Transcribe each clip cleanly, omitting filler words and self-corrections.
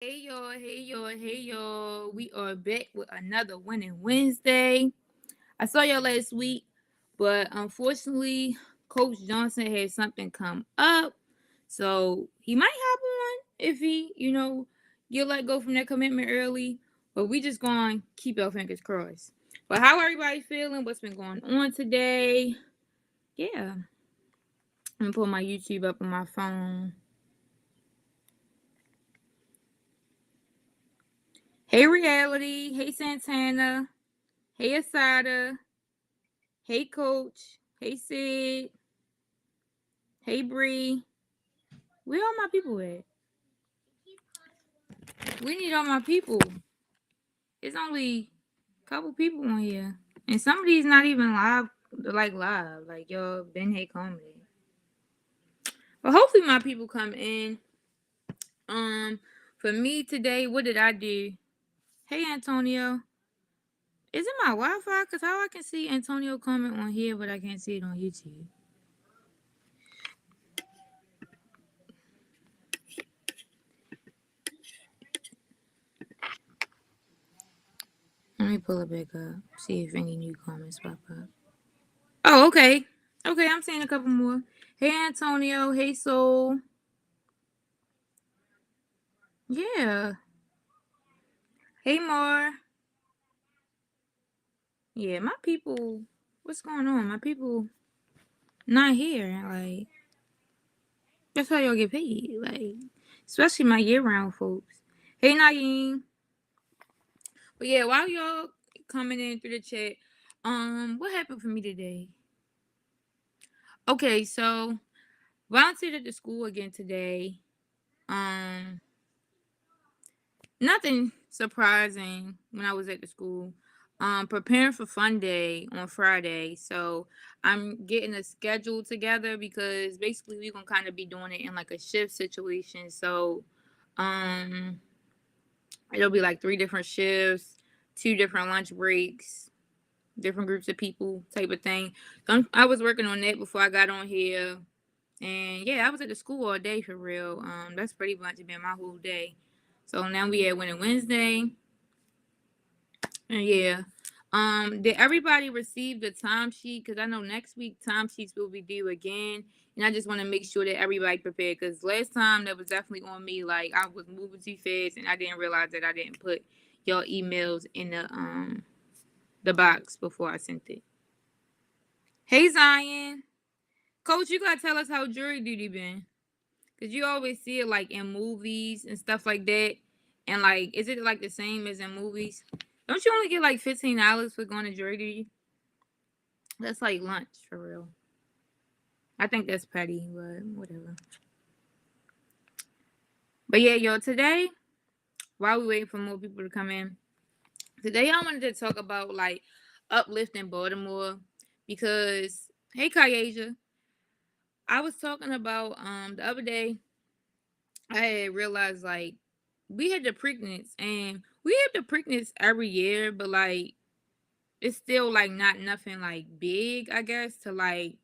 Hey y'all. We are back with another Winning Wednesday. I saw y'all last week, but unfortunately, Coach Johnson had something come up. So he might hop on if he get let go from that commitment early. But we just gonna keep our fingers crossed. But how everybody feeling? What's been going on today? Yeah. I'm gonna pull my YouTube up on my phone. Hey Reality. Hey Santana. Hey Asada. Hey Coach. Hey Sid. Hey Bree. Where all my people at? We need all my people. It's only a couple people on here. And some of these not even live. Like y'all been here comedy. But hopefully my people come in. Um for me today, what did I do? Hey Antonio. Is it my Wi-Fi? Cause how I can see Antonio comment on here, but I can't see it on YouTube. Let me pull it back up. See if any new comments pop up. Oh, okay. Okay, I'm seeing a couple more. Hey, Antonio. Hey, Soul. Yeah. Hey, Mar. Yeah, my people. What's going on? My people not here. Like, that's how y'all get paid. Like, especially my year-round folks. Hey, Naeem. But yeah, while y'all coming in through the chat, what happened for me today? Okay, so volunteered at the school again today. Um, Nothing surprising when I was at the school. Preparing for Fun Day on Friday, so I'm getting a schedule together because basically we're gonna kind of be doing it in like a shift situation. So, um, it'll be like three different shifts, two different lunch breaks, different groups of people, type of thing. So I was working on that before I got on here, and yeah, I was at the school all day for real. That's pretty much been my whole day. So now we at Winning Wednesday. And yeah. Did everybody receive the timesheet? Because I know next week timesheets will be due again. And I just want to make sure that everybody prepared. Because last time that was definitely on me. Like I was moving too fast and I didn't realize that I didn't put your emails in the box before I sent it. Hey Zion. Coach, you gotta tell us how jury duty been. Cause you always see it like in movies and stuff like that. And like, is it like the same as in movies? Don't you only get like $15 for going to jury duty? That's like lunch for real. I think that's petty, but whatever. But yeah, yo, today, while we waiting for more people to come in, today I wanted to talk about like uplifting Baltimore because hey Kayasia, I was talking about the other day I had realized like we had the Preakness and we have the Preakness every year, but like it's still like not nothing like big, I guess, to like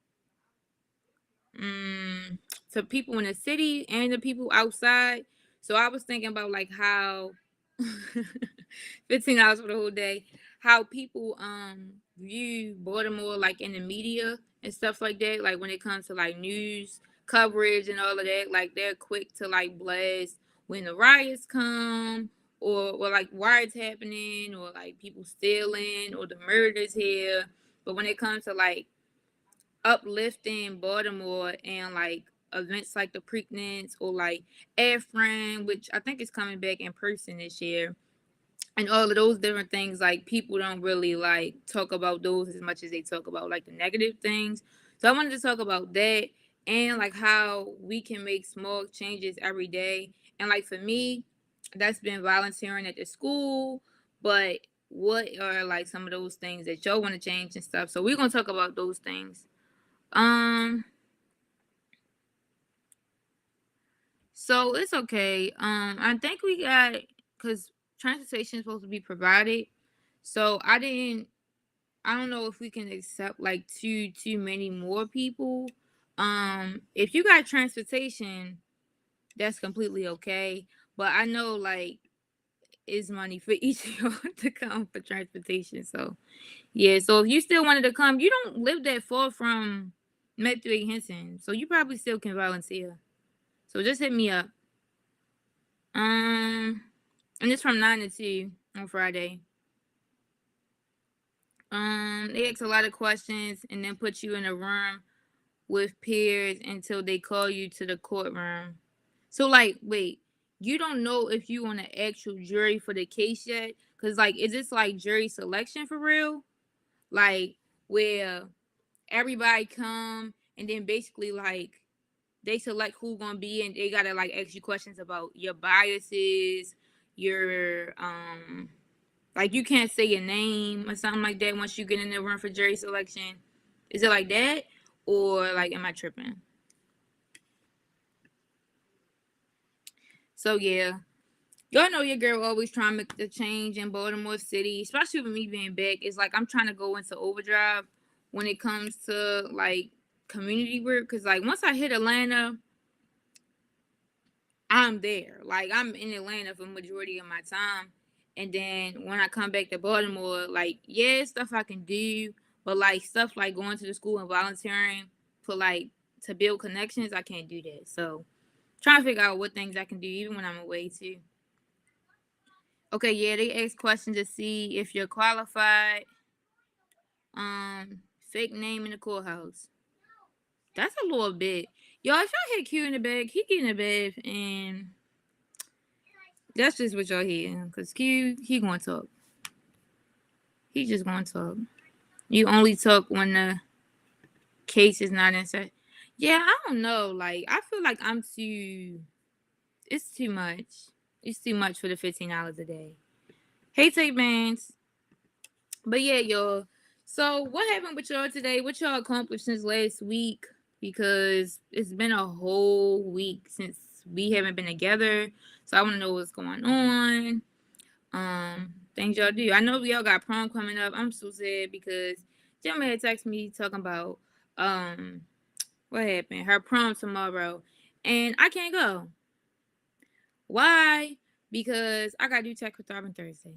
mm, to people in the city and the people outside. So I was thinking about like how $15 for the whole day, how people view Baltimore like in the media and stuff like that. Like when it comes to like news coverage and all of that, like they're quick to like blast when the riots come or like riots happening or like people stealing or the murders here. But when it comes to like uplifting Baltimore and like events like the Preakness or like Afrin, which I think is coming back in person this year, and all of those different things, like people don't really like talk about those as much as they talk about like the negative things. So I wanted to talk about that and like how we can make small changes every day. And like for me, that's been volunteering at the school, but what are like some of those things that y'all want to change and stuff? So we're gonna talk about those things. Um, so it's okay. I think we got because transportation is supposed to be provided. So I don't know if we can accept like too many more people. If you got transportation, that's completely okay. But I know like it's money for each of y'all to come for transportation. So yeah, so if you still wanted to come, you don't live that far from Metro Henson, so you probably still can volunteer. So just hit me up. And it's from 9 to 2 on Friday. They ask a lot of questions and then put you in a room with peers until they call you to the courtroom. So like, wait, you don't know if you on an actual jury for the case yet? Cause like, is this like jury selection for real? Like where everybody come and then basically like they select who gonna be and they gotta like ask you questions about your biases, your like you can't say your name or something like that once you get in the room for jury selection. Is it like that? Or like am I tripping? So yeah. Y'all know your girl always trying to make the change in Baltimore City, especially with me being back. It's like I'm trying to go into overdrive when it comes to like community work. Cause like once I hit Atlanta, I'm there. Like I'm in Atlanta for majority of my time. And then when I come back to Baltimore, like yeah, stuff I can do, but like stuff like going to the school and volunteering for like to build connections, I can't do that. So trying to figure out what things I can do even when I'm away too. Okay, yeah, they ask questions to see if you're qualified. Fake name in the courthouse. That's a little bit. Y'all, if y'all hit Q in the bag, he get in the bed and that's just what y'all hear. Cause Q, he gonna talk. He just gonna talk. You only talk when the case is not inside. Yeah, I don't know. Like, I feel like I'm too. It's too much. It's too much for the $15 a day. Hey, tape bands. But yeah, y'all. So what happened with y'all today? What y'all accomplished since last week? Because it's been a whole week since we haven't been together. So I want to know what's going on. Things y'all do. I know y'all got prom coming up. I'm so sad because Jim had texted me talking about what happened? Her prom tomorrow. And I can't go. Why? Because I gotta do Tech with Thrive on Thursday.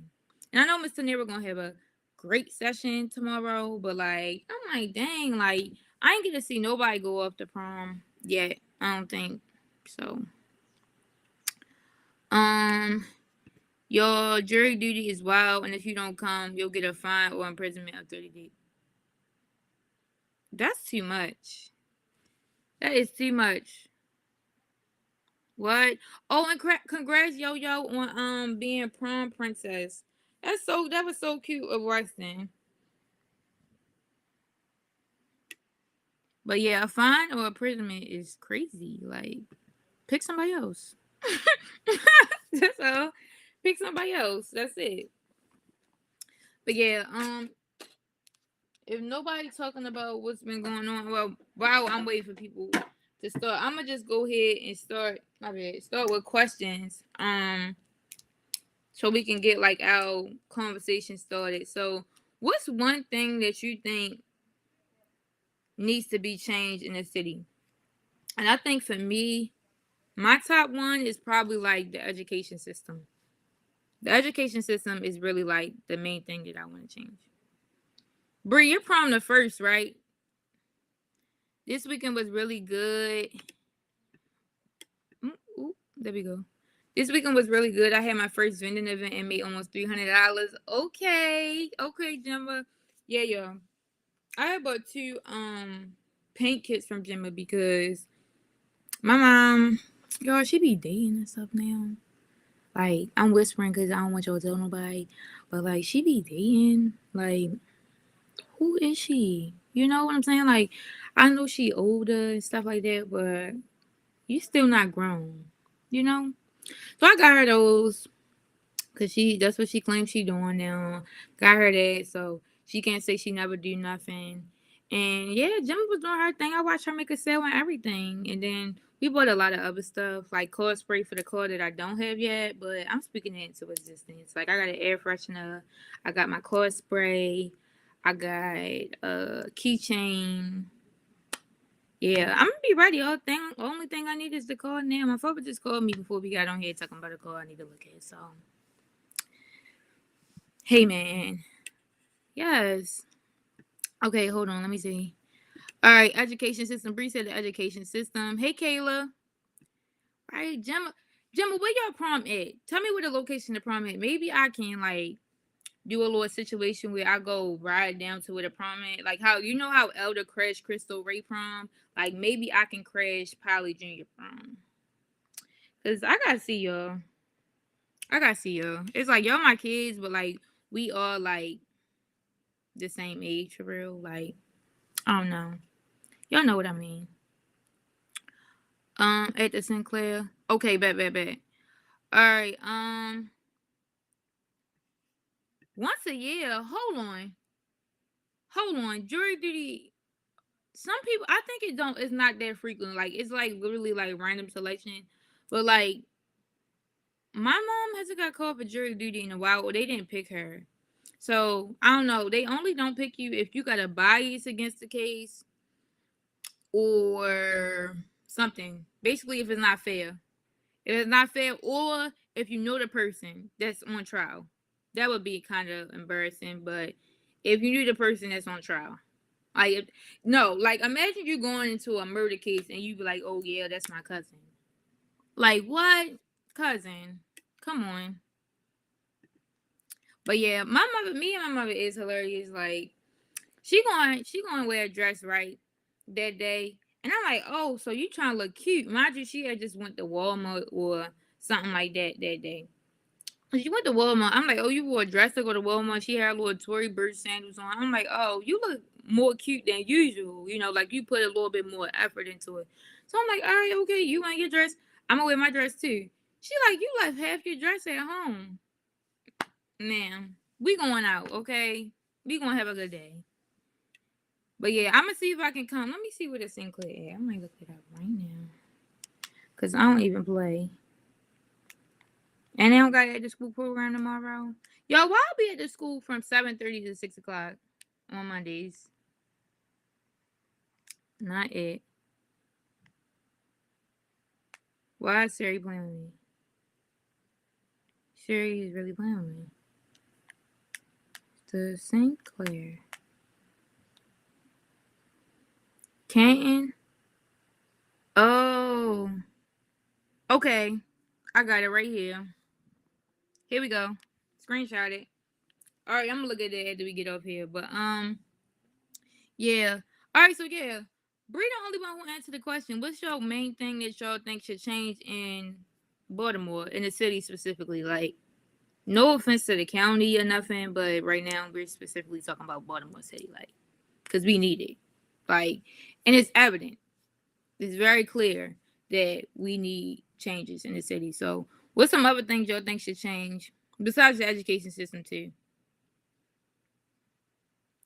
And I know Mr. Nero gonna have a great session tomorrow, but like I'm like, dang, like I ain't get to see nobody go up to prom yet. I don't think so. Um your jury duty is wild, and if you don't come, you'll get a fine or imprisonment of 30 days. That's too much. That is too much. What? Oh, and congrats, Yo Yo, on being prom princess. That was so cute of Weston. But yeah, a fine or imprisonment is crazy. Like, pick somebody else. That's all. Pick somebody else. That's it. But yeah, if nobody's talking about what's been going on, well, while I'm waiting for people to start, I'm gonna just go ahead and start. My bad. Start with questions. So we can get like our conversation started. So, what's one thing that you think needs to be changed in the city? And I think for me, my top one is probably like the education system. The education system is really like the main thing that I want to change. Bree, you're prom the first, right? This weekend was really good. Ooh, there we go. This weekend was really good. I had my first vending event and made almost $300. Okay, Gemma. Yeah, yeah. I had bought two paint kits from Gemma because my mom, y'all, she be dating and stuff now. Like, I'm whispering because I don't want y'all to tell nobody. But, like, she be dating. Like, who is she? You know what I'm saying? Like, I know she older and stuff like that, but you still not grown. You know? So I got her those. Because that's what she claims she doing now. Got her that. So she can't say she never do nothing. And yeah, Gemma was doing her thing. I watched her make a sale and everything. And then we bought a lot of other stuff, like car spray for the car that I don't have yet, but I'm speaking it into existence. Like I got an air freshener, I got my car spray, I got a keychain, Yeah, I'm gonna be ready. Only thing I need is the call now. My father just called me before we got on here talking about a call I need to look at. So, hey man, yes. Okay, hold on. Let me see. All right, education system. Bree said the education system. Hey Kayla. Right, Gemma, where your prom at? Tell me where the location of the prom at. Maybe I can like do a little situation where I go ride down to where the prom at. Like how you know how Elder crashed Crystal Ray prom? Like maybe I can crash Polly Junior prom. Cause I gotta see y'all. I gotta see y'all. It's like y'all my kids, but like we all like the same age for real. Like I don't know. Y'all know what I mean. At the Sinclair. Okay, bet. All right. Once a year. Hold on. Jury duty. Some people, I think it don't. It's not that frequent. Like it's like literally like random selection. But like my mom hasn't got called for jury duty in a while. Or they didn't pick her. So I don't know. They only don't pick you if you got a bias against the case or something. Basically, if it's not fair. If it's not fair, or if you know the person that's on trial, that would be kind of embarrassing. But if you knew the person that's on trial, like no, like imagine you going into a murder case and you be like, "Oh yeah, that's my cousin." Like what, cousin? Come on. But yeah, me and my mother is hilarious. Like she going to wear a dress right that day, and I'm like, oh, so you trying to look cute? Mind you, she had just went to Walmart or something like that day. She went to Walmart. I'm like, oh, you wore a dress to go to Walmart. She had a little Tory Burch sandals on. I'm like, oh, you look more cute than usual. You know, like you put a little bit more effort into it. So I'm like, all right, okay, you want your dress? I'm gonna wear my dress too. She like, you left half your dress at home. Ma'am, we going out, okay? We gonna have a good day. But yeah, I'm gonna see if I can come. Let me see where the Sinclair is. I might look it up right now. Cause I don't even play. And they don't got at the school program tomorrow. Yo, why I'll be at the school from 7:30 to 6 o'clock on Mondays? Not it. Why is Siri playing with me? Siri is really playing with me. The Sinclair. Canton. Oh. Okay. I got it right here. Here we go. Screenshot it. Alright, I'm gonna look at that after we get up here. But yeah. Alright, so yeah. Bree the only one who answered the question. What's your main thing that y'all think should change in Baltimore, in the city specifically? Like, no offense to the county or nothing, but right now we're specifically talking about Baltimore City, like, because we need it. Like, and it's evident. It's very clear that we need changes in the city. So, what's some other things y'all think should change besides the education system too?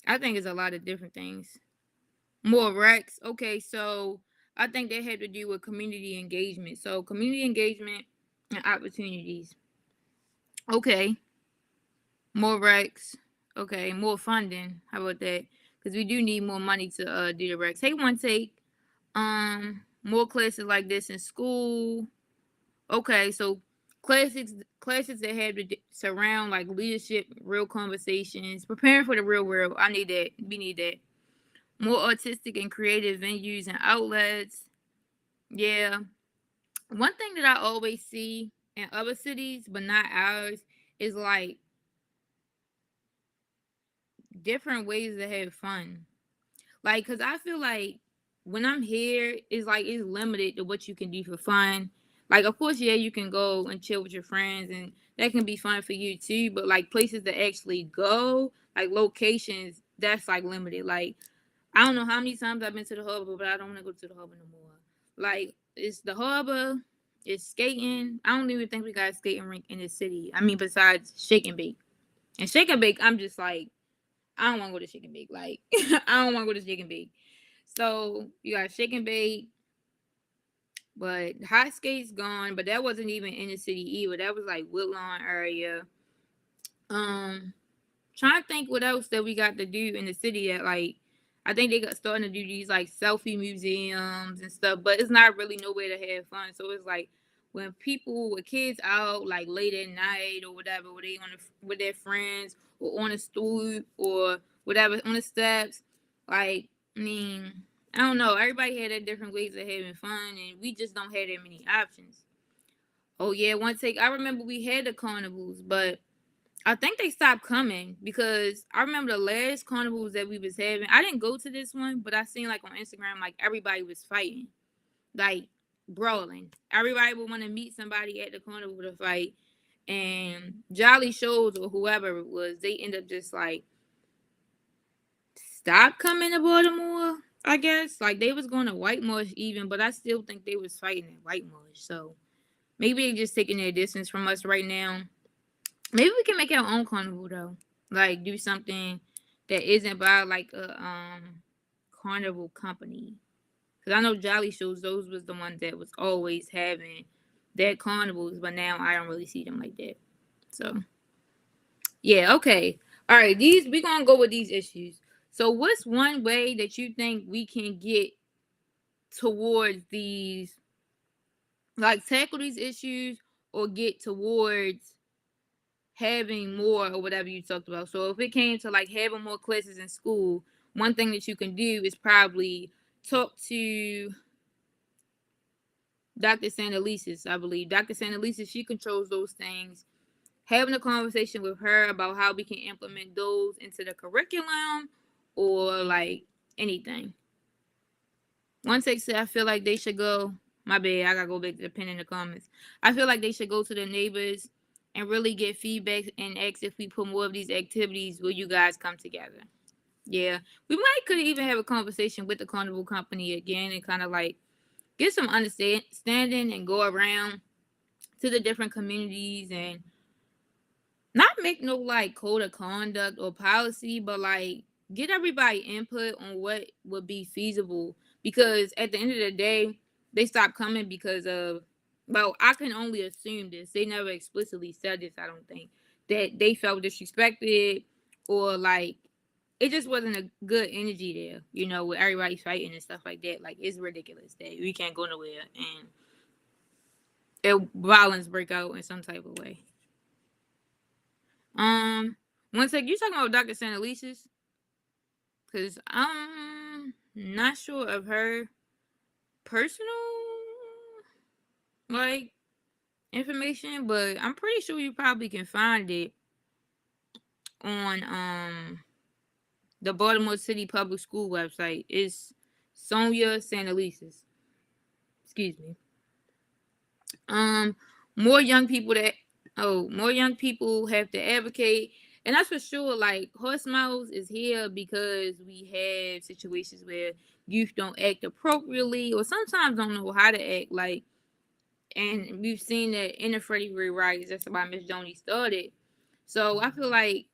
I think it's a lot of different things. More Rex. Okay, so I think that had to do with community engagement. So community engagement and opportunities. Okay, more Rex. Okay, more funding. How about that? Because we do need more money to do the Rex. Hey, one take. More classes like this in school. Okay, so classes that have to surround like leadership, real conversations, preparing for the real world. I need that. We need that. More artistic and creative venues and outlets. Yeah. One thing that I always see in other cities, but not ours, is like different ways to have fun. Like, cause I feel like when I'm here, it's like it's limited to what you can do for fun. Like, of course, yeah, you can go and chill with your friends, and that can be fun for you too. But like places to actually go, like locations, that's like limited. Like, I don't know how many times I've been to the harbor, but I don't want to go to the harbor no more. Like, it's the harbor, it's skating. I don't even think we got a skating rink in the city. I mean, besides Shake and Bake. And Shake and Bake, I'm just like, I don't want to go to Shake and Bake. Like, I don't want to go to Shake and Bake. So, you got Shake and Bake, but Hot Skate's gone, but that wasn't even in the city either. That was like Woodlawn area. Trying to think what else that we got to do in the city that like I think they got starting to do these like selfie museums and stuff, but it's not really nowhere to have fun. So it's like when people with kids out like late at night or whatever, where they with their friends or on a stool or whatever on the steps, like I mean, I don't know. Everybody had their different ways of having fun, and we just don't have that many options. Oh yeah, one take. I remember we had the carnivals, but I think they stopped coming because I remember the last carnivals that we was having. I didn't go to this one, but I seen like on Instagram, like everybody was fighting, like brawling. Everybody would want to meet somebody at the carnival to fight, and Jolly Shows or whoever it was, they end up just like stop coming to Baltimore. I guess like they was going to White Marsh even, but I still think they was fighting at White Marsh. So maybe they just taking their distance from us right now. Maybe we can make our own carnival though. Like do something that isn't by like a carnival company. Cause I know Jolly Shows, those was the ones that was always having their carnivals, but now I don't really see them like that. So yeah, okay. All right, these we gonna go with these issues. So what's one way that you think we can get towards these, like tackle these issues or get towards having more or whatever you talked about? So if it came to like having more classes in school, one thing that you can do is probably talk to Dr. Santelises, I believe. Dr. Santelises, she controls those things. Having a conversation with her about how we can implement those into the curriculum or like anything. One text said, I feel like they should go. My bad, I gotta go back to the pin in the comments. I feel like they should go to the neighbors and really get feedback and ask if we put more of these activities, will you guys come together? Yeah, we might could even have a conversation with the carnival company again and kind of like get some understanding and go around to the different communities and not make no like code of conduct or policy, but like get everybody input on what would be feasible. Because at the end of the day, they stopped coming because of, well, I can only assume this. They never explicitly said this, I don't think, that they felt disrespected or like it just wasn't a good energy there, with everybody fighting and stuff like that. Like it's ridiculous that we can't go nowhere and violence break out in some type of way. One sec, you talking about Dr. Santelises? Cause I'm not sure of her personal like information, but I'm pretty sure you probably can find it on the Baltimore City Public School website. It's Sonia Santelises. Excuse me. Um, more young people have to advocate, and that's for sure. Like Horse Miles is here because we have situations where youth don't act appropriately or sometimes don't know how to act. Like, and we've seen that in the Freddie Ray riots. That's why Miss Joni started. So I feel like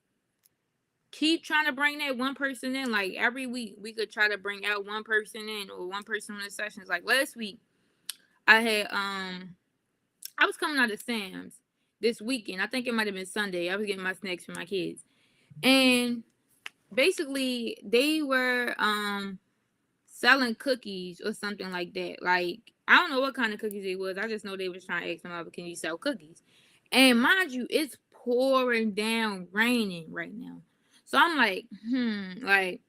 keep trying to bring that one person in. Like every week, we could try to bring out one person in or one person in the sessions. Like last week, I was coming out of Sam's this weekend. I think it might have been Sunday. I was getting my snacks for my kids. And basically they were selling cookies or something like that. Like I don't know what kind of cookies it was. I just know they was trying to ask them, can you sell cookies? And mind you, it's pouring down, raining right now. So I'm like, like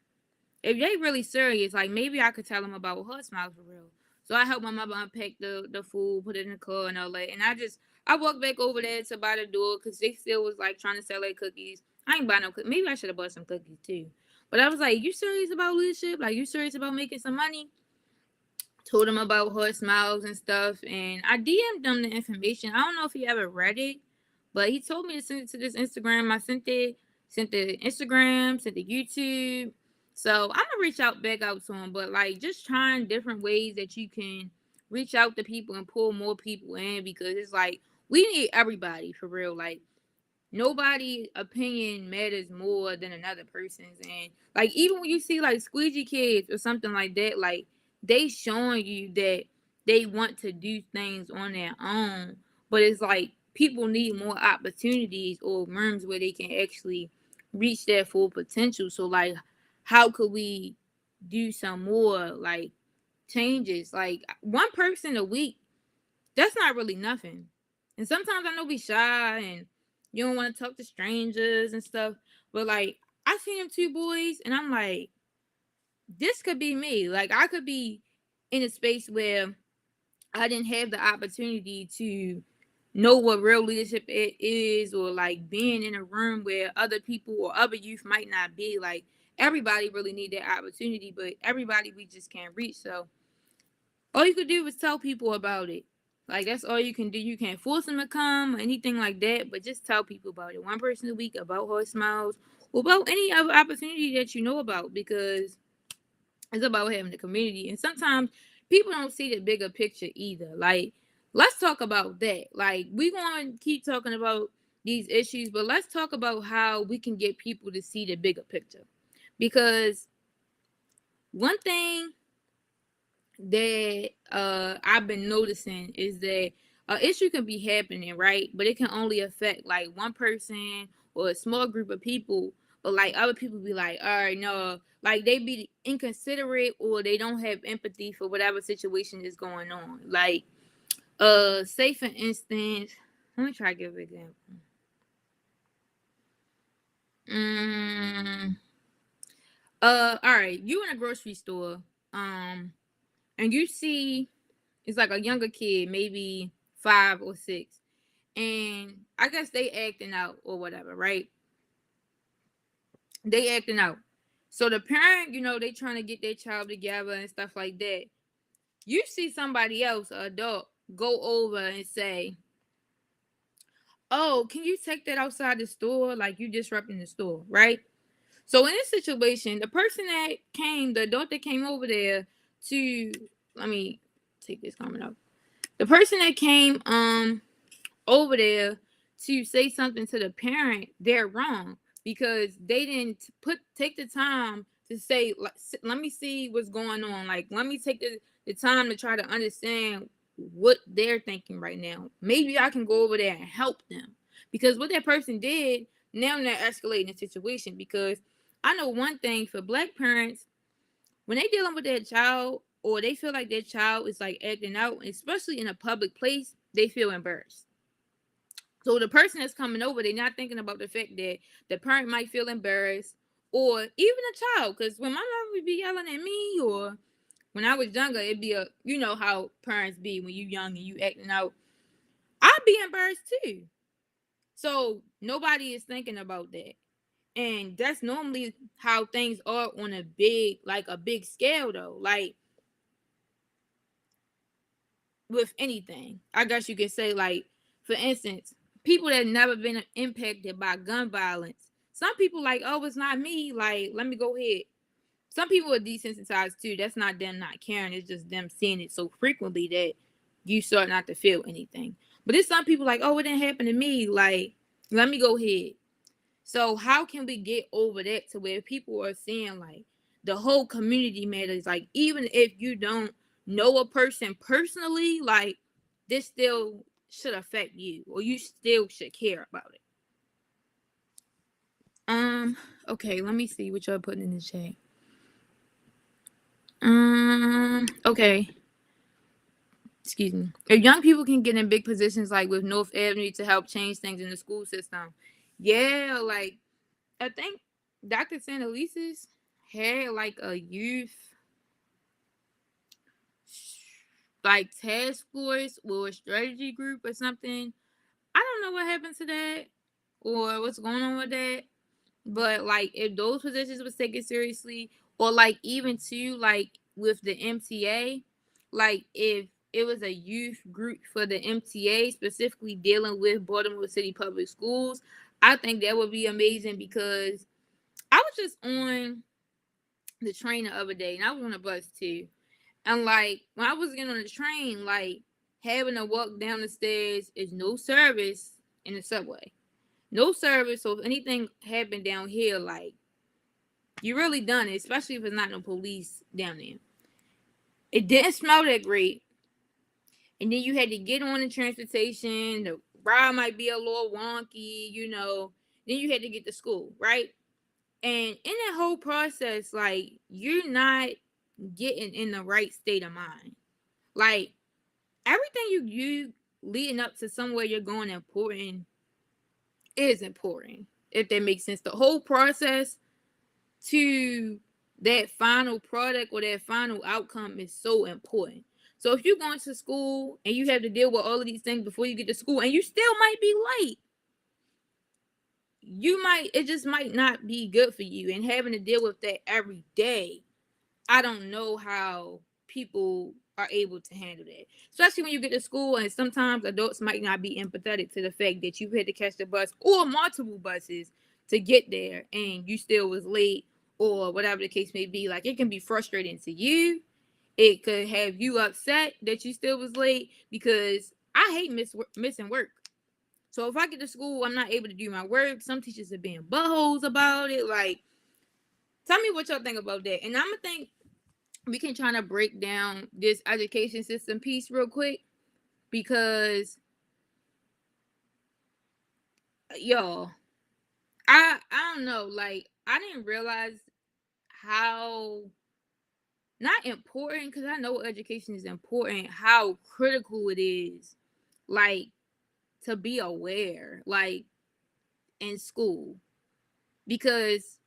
if they really serious, like maybe I could tell them about Horse Smiles for real. So I helped my mother unpack the food, put it in the car and all that. And I walked back over there to buy the door because they still was like trying to sell their cookies. I ain't buy no cookies. Maybe I should have bought some cookies too. But I was like, you serious about leadership? Like you serious about making some money? Told him about Horse Smiles and stuff. And I DM'd them the information. I don't know if he ever read it, but he told me to send it to this Instagram. I sent the Instagram, sent the YouTube. So I'm gonna reach out back out to him, but like just trying different ways that you can reach out to people and pull more people in because it's like we need everybody for real. Like nobody opinion matters more than another person's, and like even when you see like squeegee kids or something like that, like they showing you that they want to do things on their own, but it's like people need more opportunities or rooms where they can actually reach their full potential. So like how could we do some more like changes. Like one person a week, that's not really nothing. And sometimes I know we shy and you don't want to talk to strangers and stuff, but like I see them two boys and I'm like, this could be me. Like I could be in a space where I didn't have the opportunity to know what real leadership it is, or like being in a room where other people or other youth might not be. Like everybody really need that opportunity, but everybody we just can't reach. So all you could do is tell people about it. Like that's all you can do. You can't force them to come or anything like that, but just tell people about it. One person a week about Horse Smiles, or about any other opportunity that you know about, because it's about having the community. And sometimes people don't see the bigger picture either. Like, let's talk about that. Like, we going to keep talking about these issues, but let's talk about how we can get people to see the bigger picture. Because one thing that I've been noticing is that an issue can be happening, right? But it can only affect like one person or a small group of people. But like other people be like, all right, no, like they be inconsiderate or they don't have empathy for whatever situation is going on. Like, say for instance, let me try to give an example. Mm, all right, you in a grocery store, and you see it's like a younger kid, maybe 5 or 6, and I guess they acting out or whatever, right? They acting out. So the parent, they trying to get their child together and stuff like that. You see somebody else, an adult, go over and say, "Oh, can you take that outside the store? Like you disrupting the store, right?" So in this situation, the person that came, the adult that came over there to, let me take this comment out. The person that came over there to say something to the parent, they're wrong, because they didn't take the time to say, let me see what's going on. Like, let me take the time to try to understand what they're thinking right now. Maybe I can go over there and help them. Because what that person did, now they're escalating the situation. Because I know one thing, for Black parents, when they dealing with their child, or they feel like their child is like acting out, especially in a public place, they feel embarrassed. So the person that's coming over, they're not thinking about the fact that the parent might feel embarrassed, or even a child. Because when my mom would be yelling at me, or when I was younger, it'd be how parents be when you young and you acting out. I'd be embarrassed too. So nobody is thinking about that. And that's normally how things are on a big scale though. Like with anything. I guess you could say, like, for instance, people that never been impacted by gun violence. Some people like, oh, it's not me. Like, let me go ahead. Some people are desensitized too. That's not them not caring. It's just them seeing it so frequently that you start not to feel anything. But it's some people like, oh, it didn't happen to me. Like, let me go ahead. So how can we get over that to where people are seeing like the whole community matters? Like, even if you don't know a person personally, like this still should affect you, or you still should care about it. Okay, let me see what y'all putting in the chat. Okay. Excuse me. If young people can get in big positions like with North Avenue to help change things in the school system, yeah, like I think Dr. Santelises had like a youth like task force or a strategy group or something. I don't know what happened to that or what's going on with that. But like if those positions was taken seriously, or like even too like with the MTA, like if it was a youth group for the MTA specifically dealing with Baltimore City Public Schools, I think that would be amazing. Because I was just on the train the other day and I was on a bus too. And like when I was getting on the train, like having to walk down the stairs is no service in the subway. No service. So if anything happened down here, like you really done it, especially if it's not no police down there. It didn't smell that great. And then you had to get on the transportation. The ride might be a little wonky. Then you had to get to school, right? And in that whole process, like, you're not getting in the right state of mind. Like, everything you leading up to somewhere you're going important is important. If that makes sense. The whole process to that final product or that final outcome is so important. So if you're going to school and you have to deal with all of these things before you get to school and you still might be late, it just might not be good for you. And having to deal with that every day, I don't know how people are able to handle that. Especially when you get to school and sometimes adults might not be empathetic to the fact that you had to catch the bus or multiple buses to get there and you still was late or whatever the case may be. Like, it can be frustrating to you. It could have you upset that you still was late, because I hate missing work. So if I get to school, I'm not able to do my work. Some teachers are being buttholes about it. Like, tell me what y'all think about that. And I'm gonna think we can try to break down this education system piece real quick, because y'all, I don't know, like, I didn't realize how not important, because I know education is important, how critical it is, like, to be aware, like, in school, because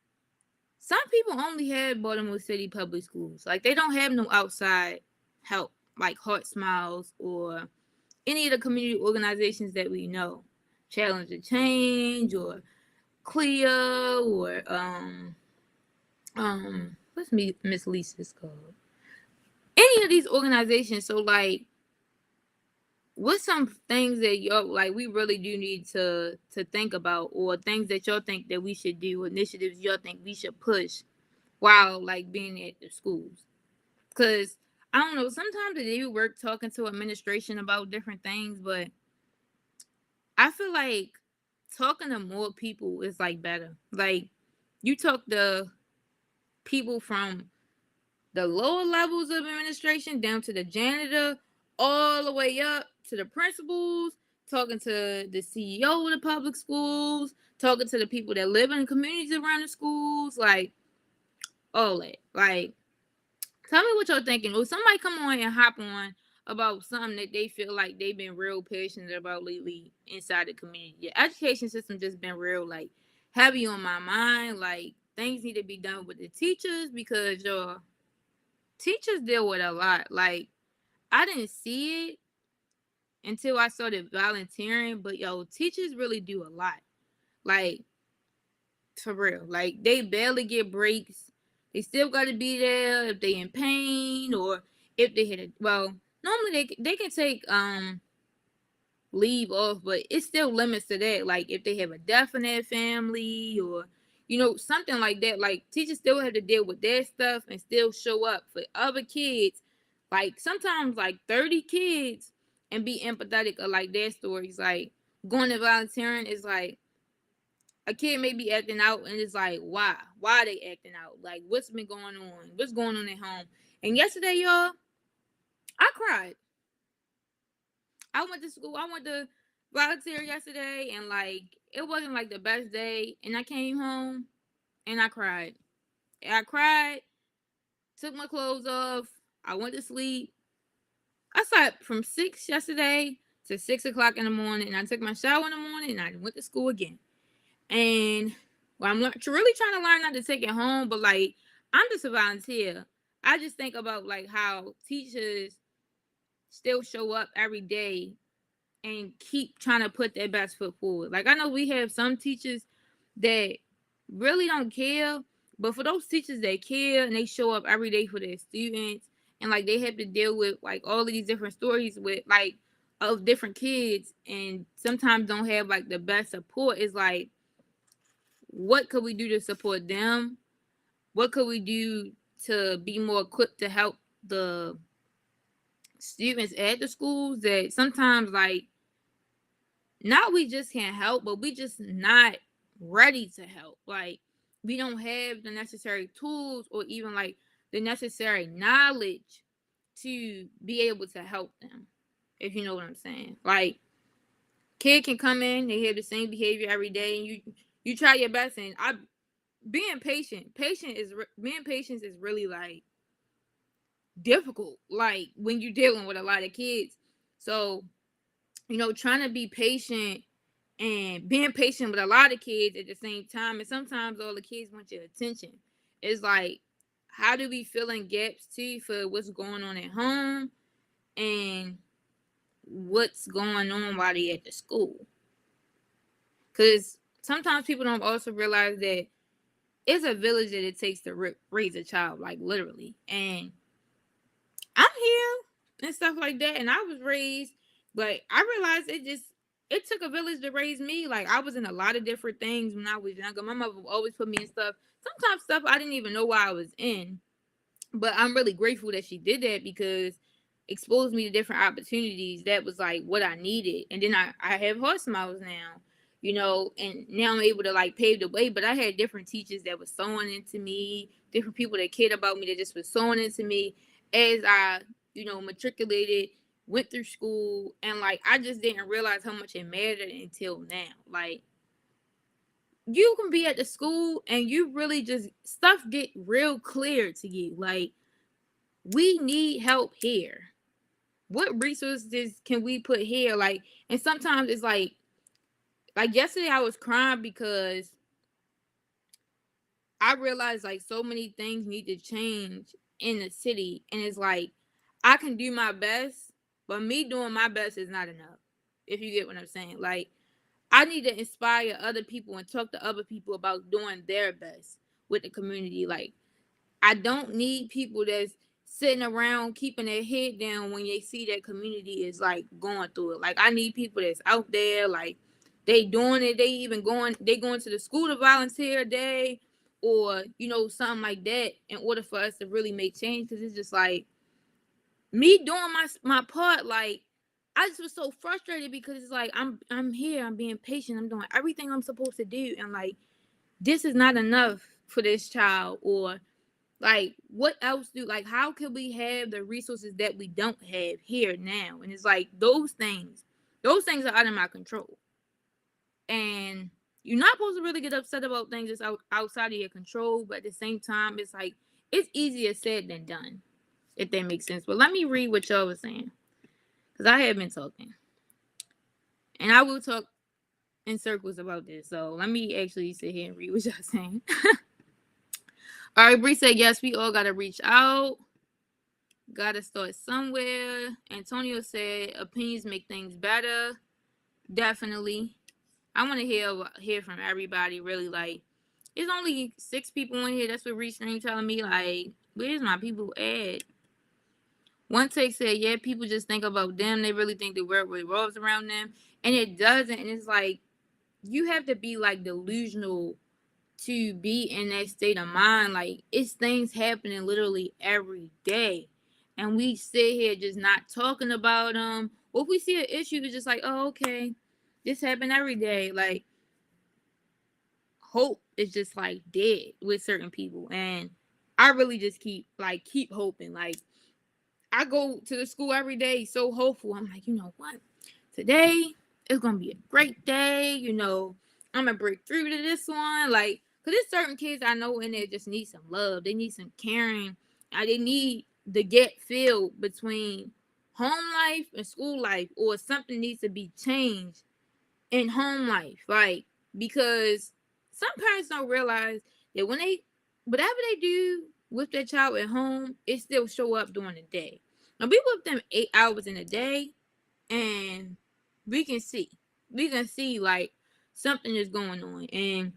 some people only have Baltimore City public schools. Like, they don't have no outside help, like Heart Smiles or any of the community organizations that we know, Challenge to Change or Clea or what's Miss Lisa's called? Any of these organizations. So, like, what's some things that y'all, like, we really do need to think about, or things that y'all think that we should do, initiatives y'all think we should push while, like, being at the schools? Because I don't know, sometimes they do work talking to administration about different things, but I feel like talking to more people is, like, better. Like, you talk to people from the lower levels of administration down to the janitor, all the way up to the principals, talking to the CEO of the public schools, talking to the people that live in the communities around the schools, like, all that. Like, tell me what y'all thinking. Or somebody come on and hop on about something that they feel like they've been real passionate about lately inside the community. The education system just been real, like, heavy on my mind. Like, things need to be done with the teachers, because y'all, teachers deal with a lot. Like, I didn't see it until I started volunteering, but yo, teachers really do a lot. Like, for real. Like, they barely get breaks. They still got to be there if they in pain, or if they hit a, well, normally they can take leave off, but it still limits to that. Like, if they have a death in their family, or something like that. Like, teachers still have to deal with their stuff and still show up for other kids. Like, sometimes like 30 kids, and be empathetic of, like, their stories. Like, going to volunteering is like, a kid may be acting out, and it's like, why are they acting out? Like, what's been going on? What's going on at home? And yesterday, y'all, I cried. I went to school. I went to volunteer yesterday, and, like, it wasn't like the best day. And I came home and I cried. I cried, took my clothes off. I went to sleep. I slept from 6 yesterday to 6 o'clock in the morning, and I took my shower in the morning, and I went to school again. And, well, I'm really trying to learn not to take it home, but, like, I'm just a volunteer. I just think about, like, how teachers still show up every day and keep trying to put their best foot forward. Like, I know we have some teachers that really don't care, but for those teachers that care and they show up every day for their students, and, like, they have to deal with, like, all of these different stories with, like, of different kids, and sometimes don't have, like, the best support, is like, what could we do to support them? What could we do to be more equipped to help the students at the schools that sometimes, like, not we just can't help, but we just not ready to help. Like, we don't have the necessary tools, or even, like, the necessary knowledge to be able to help them, if you know what I'm saying. Like, kid can come in, they have the same behavior every day, and you try your best, and being patient. Being patient is really like difficult. Like when you're dealing with a lot of kids, so trying to be patient and being patient with a lot of kids at the same time, and sometimes all the kids want your attention. It's like, how do we fill in gaps too for what's going on at home and what's going on while they're at the school? Because sometimes people don't also realize that it's a village that it takes to raise a child, like literally. And I'm here and stuff like that, and I was raised, but I realized it took a village to raise me. Like I was in a lot of different things when I was younger. My mother would always put me in stuff. Sometimes stuff I didn't even know why I was in. But I'm really grateful that she did that because exposed me to different opportunities. That was like what I needed. And then I have horse miles now, and now I'm able to like pave the way. But I had different teachers that were sewing into me, different people that cared about me that just was sewing into me as I, matriculated, went through school, and like I just didn't realize how much it mattered until now. Like you can be at the school and you really just stuff get real clear to you. Like we need help here. What resources can we put here? Like, and sometimes it's like yesterday I was crying because I realized like so many things need to change in the city, and it's like I can do my best, but me doing my best is not enough. If you get what I'm saying, like I need to inspire other people and talk to other people about doing their best with the community. Like I don't need people that's sitting around keeping their head down when they see that community is like going through it. Like I need people that's out there, like they doing it. They going to the school to volunteer a day, or something like that, in order for us to really make change. Because it's just like me doing my part. Like I just was so frustrated because it's like I'm here, I'm being patient, I'm doing everything I'm supposed to do, and like this is not enough for this child. Or like what else how can we have the resources that we don't have here now? And it's like those things are out of my control. And you're not supposed to really get upset about things that's outside of your control, but at the same time it's like it's easier said than done, if that makes sense. But let me read what y'all was saying, because I have been talking and I will talk in circles about this. So let me actually sit here and read what y'all saying. All right, Bree said yes, we all gotta reach out. Gotta start somewhere. Antonio said opinions make things better. Definitely. I want to hear from everybody. Really, like it's only 6 people in here. That's what Restream telling me. Like, where's my people at? One take said, yeah, people just think about them. They really think the world revolves around them, and it doesn't. And it's like you have to be like delusional to be in that state of mind. Like it's things happening literally every day, and we sit here just not talking about them. Or if we see an issue, it's just like, oh, okay, this happened every day. Like hope is just like dead with certain people, and I really just keep hoping. Like I go to the school every day so hopeful. I'm like, you know what, today it's gonna be a great day. I'm gonna break through to this one. Like, cause there's certain kids I know in there just need some love. They need some caring. They need the get filled between home life and school life, or something needs to be changed in home life. Like, because some parents don't realize that when whatever they do with their child at home, it still show up during the day. Now we with them 8 hours in a day, and we can see like something is going on, and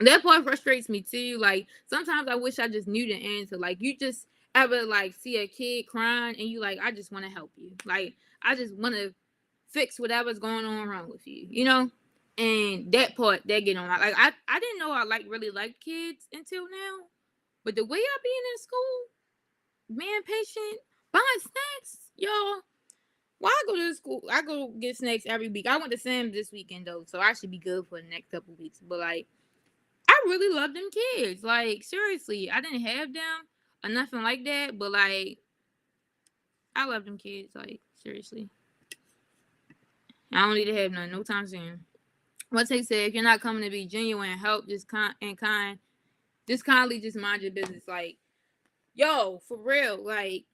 that part frustrates me too. Like sometimes I wish I just knew the answer. Like you just ever like see a kid crying and you like, I just want to help you. Like I just want to fix whatever's going on wrong with you. And that part that get on like I didn't know I really liked kids until now. But the way I being in school, being patient, buying snacks, y'all. Well, I go to school. I go get snacks every week. I went to Sam's this weekend though, so I should be good for the next couple weeks. But like, I really love them kids. Like seriously, I didn't have them or nothing like that. But like, I love them kids. Like seriously, I don't need to have none no time soon. What they said, if you're not coming to be genuine, help, just kind, Just kindly just mind your business. Like, yo, for real. Like,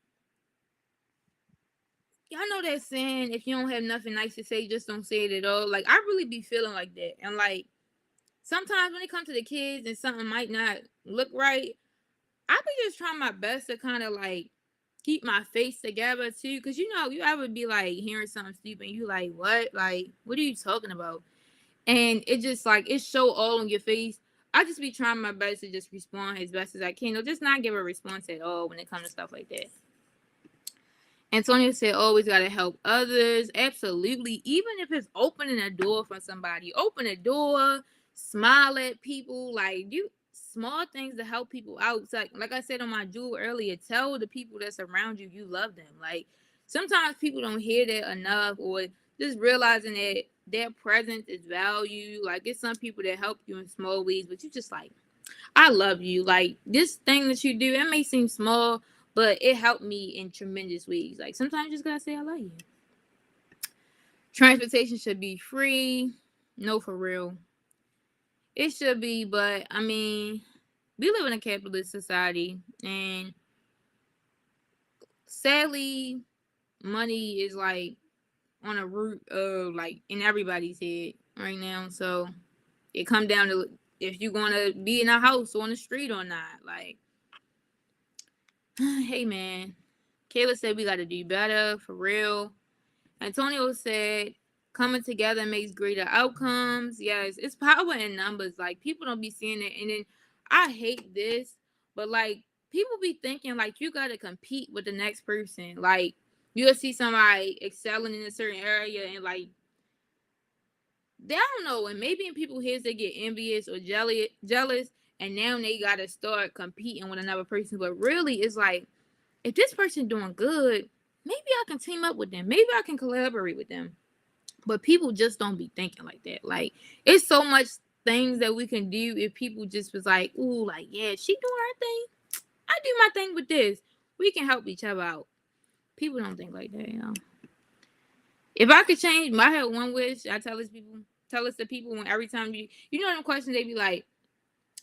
y'all know that saying, if you don't have nothing nice to say, just don't say it at all. Like, I really be feeling like that. And like, sometimes when it comes to the kids and something might not look right, I be just trying my best to kind of like keep my face together too. Cause you know, you ever be like hearing something stupid and you like, what? Like, what are you talking about? And it just like it show all on your face. I just be trying my best to just respond as best as I can, or just not give a response at all when it comes to stuff like that. Antonio said, always got to help others. Absolutely. Even if it's opening a door for somebody, open a door, smile at people. Like, you, small things to help people out. It's like I said on my jewel earlier, tell the people that's around you, you love them. Like, sometimes people don't hear that enough, or just realizing that their presence is value. Like, it's some people that help you in small ways, but you just like, I love you. Like, this thing that you do, it may seem small, but it helped me in tremendous ways. Like, sometimes you just gotta say I love you. Transportation should be free. No, for real. It should be, but I mean, we live in a capitalist society, and sadly, money is like on a root of like in everybody's head right now. So it come down to if you're gonna be in a house or on the street or not. Like, hey man, Kayla said we gotta do better for real. Antonio said coming together makes greater outcomes. Yes, it's power in numbers. Like, people don't be seeing it, and then I hate this, but like, people be thinking like you gotta compete with the next person. Like, you'll see somebody excelling in a certain area, and like, they don't know, and maybe in people's heads they get envious or jealous, and now they gotta start competing with another person. But really, it's like, if this person doing good, maybe I can team up with them. Maybe I can collaborate with them. But people just don't be thinking like that. Like, it's so much things that we can do if people just was like, ooh, like, yeah, she doing her thing, I do my thing with this. We can help each other out. People don't think like that, you know. If I could change, I had one wish. I tell us the people when every time you know them questions, they be like,